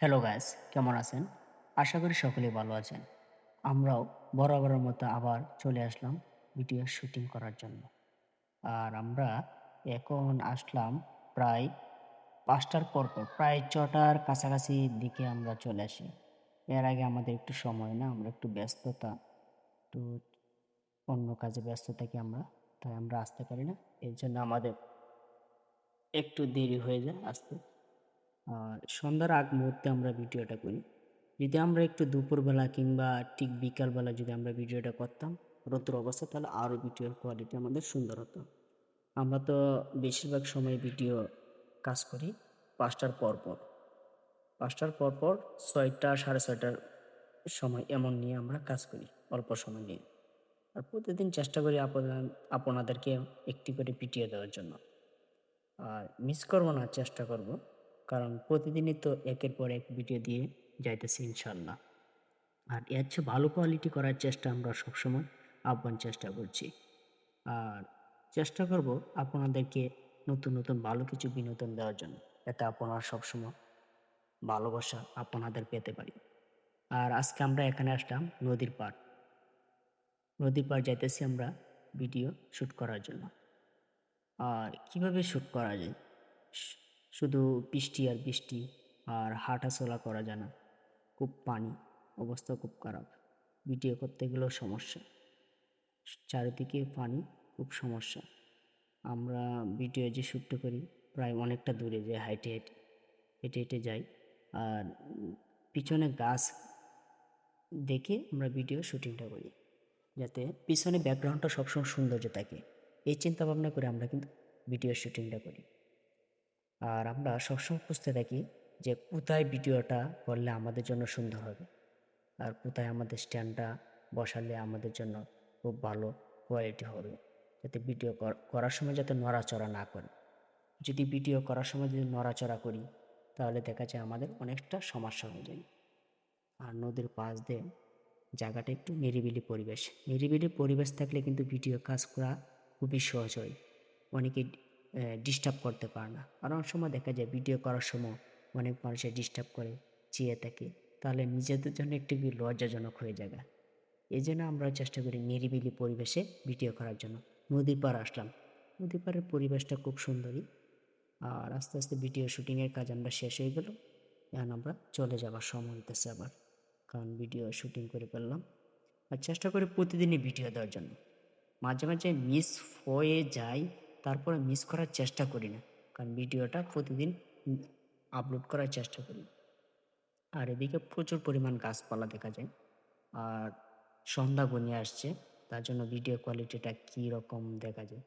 Hello guys, কেমন আছেন? আশা করি সকলেই ভালো আছেন। আমরাও বরাবরের মতো আবার চলে আসলাম ভিডিও শুটিং করার জন্য। আর আমরা এখন আসলাম প্রায় ৫টার পরপর, প্রায় ৬টার কাছাকাছি দিকে আমরা চলে আসি। এর আগে আমাদের একটু সময় না, আমরা একটু ব্যস্ততা, একটু অন্য কাজে ব্যস্ত থাকি আমরা। তাই আমরা আসতে পারি না। এর জন্য আমাদের একটু দেরি হয়ে যায় আসতে। আর সন্ধ্যার আগ মুহূর্তে আমরা ভিডিওটা করি। যদি আমরা একটু দুপুরবেলা কিংবা ঠিক বিকালবেলা যদি আমরা ভিডিওটা করতাম রৌদ্র অবস্থা, তাহলে আরও ভিডিওর কোয়ালিটি আমাদের সুন্দর হতো। আমরা তো বেশিরভাগ সময় ভিডিও কাজ করি ৫টার পরপর। ৫টার পরপর ৬টা ৬:৩০টার সময় এমন নিয়ে আমরা কাজ করি, অল্প সময় নিয়ে। আর প্রতিদিন চেষ্টা করি আপনাদেরকে একটি করে ভিডিও দেওয়ার জন্য। আর মিস করব না, চেষ্টা করব। কারণ প্রতিদিনই তো একের পর এক ভিডিও দিয়ে যাইতেছি ইনশাআল্লাহ। আর এর চেয়ে ভালো কোয়ালিটি করার চেষ্টা আমরা সবসময় আপ্রাণ চেষ্টা করছি। আর চেষ্টা করব আপনাদেরকে নতুন, নতুন ভালো কিছু বিনোদন দেওয়ার জন্য। যাতে আপনারা সবসময় ভালোবাসা আপনাদের পেতে পারি। আর আজকে আমরা এখানে আসলাম নদীর পাড়। নদীর পাড় যাইতেছি আমরা ভিডিও শুট করার জন্য। আর কিভাবে শুট করা যায়? শু শুধু বৃষ্টি আর বৃষ্টি, আর হাঁটাচলা করা যায় না। খুব পানি, অবস্থা খুব খারাপ। ভিডিও করতে গেলেও সমস্যা। চারিদিকে পানি, খুব সমস্যা। আমরা ভিডিও যে শ্যুটটা করি প্রায় অনেকটা দূরে যাই, হেঁটে, হেঁটে, হেঁটে, হেঁটে যাই। আর পিছনে গাছ দেখে আমরা ভিডিও শুটিংটা করি। যাতে পিছনে ব্যাকগ্রাউন্ডটা সবসময় সৌন্দর্য থাকে। এই চিন্তা ভাবনা করে আমরা কিন্তু ভিডিও শুটিংটা করি। আর আমরা সবসময় খুঁজতে থাকি যে কোথায় ভিডিওটা করলে আমাদের জন্য সুন্দর হবে। আর কোথায় আমাদের স্ট্যান্ডটা বসালে আমাদের জন্য খুব ভালো কোয়ালিটি হবে। যাতে ভিডিও করার সময় যাতে নড়াচড়া না করে। যদি ভিডিও করার সময় যদি নড়াচড়া করি, তাহলে দেখা যায় আমাদের অনেকটা সমস্যা হয়ে যায়। আর নদীর পাশ দিয়ে জায়গাটা একটু নিরিবিলি পরিবেশ। নিরিবিলি পরিবেশ থাকলে কিন্তু ভিডিও কাজ করা খুবই সহজ হয়। অনেকে ডিস্টার্ব করতে পারে না। আর অনেক সময় দেখা যায় ভিডিও করার সময় অনেক মানুষে ডিস্টার্ব করে, চেয়ে থাকে। তাহলে নিজেদের জন্য একটু লজ্জাজনক হয়ে যায়। এজন্য আমরা চেষ্টা করি নিরিবিলি পরিবেশে ভিডিও করার জন্য। নদীর পাড় আসলাম। নদীর পাড়ের পরিবেশটা খুব সুন্দরই। আর আস্তে, আস্তে ভিডিও শুটিংয়ের কাজ আমরা শেষ হয়ে গেল। এখন আমরা চলে যাবার সময় হইতেছে আবার। কারণ ভিডিও শুটিং করে ফেললাম। আর চেষ্টা করি প্রতিদিনই ভিডিও দেওয়ার জন্য। মাঝে, মাঝে মিস হয়ে যায়, তারপরে মিস করার চেষ্টা করি না। কারণ ভিডিওটা প্রতিদিন আপলোড করার চেষ্টা করি। আর এদিকে প্রচুর পরিমাণ গাছপালা দেখা যায়। আর সন্ধ্যা ঘনিয়ে আসছে, তার জন্য ভিডিও কোয়ালিটিটা কী রকম দেখা যায়।